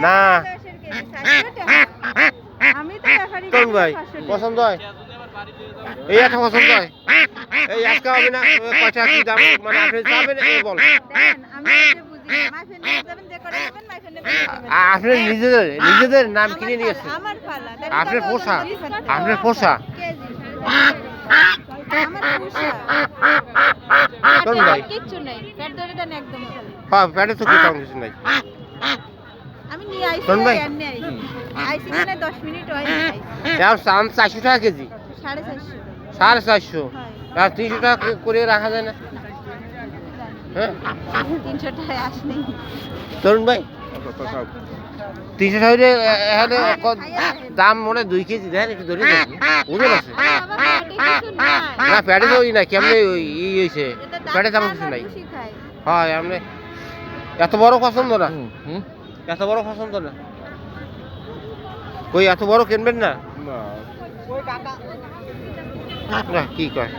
না আমি তো ব্যাপারই কোন ভাই পছন্দ হয় এই একটা পছন্দ হয় এই আজকে হবে না কয়টা কি দাম মানে আপনি যাবেন এই বল আমি যে বুঝি মাইফেন নিয়ে যাবেন যে করে নেবেন মাইফেন নেবেন আপনি নিজেদের নাম কিনে নিয়েছেন আমার ফালা আপনার পোষা আমার পোষা কোন ভাই কিচ্ছু নাই পেট ধরে দেন একদম খালি হ্যাঁ পেটে তো কিছু নাই আমি নিয়ে আইছি কোন ভাই? এমনি আইছি মানে 10 মিনিট হয় এখন চান 400 টাকা কেজি 450 450 হয় আর 300 টাকা করে রাখা যায় না হ্যাঁ 300 টাকায় আসনি তরুণ ভাই 300 টাকা হলে এখানে দাম মনে 2 কেজি দেন একটু ধরে ওজন আছে না প্যাডে তো ওই না কেমনে ই হয়েছে প্যাডে তেমন কিছু নাই হয় আপনি এত বড় পছন্দ না এত বড় পছন্দ না কই এত বড় কিনবেন না না কি কয়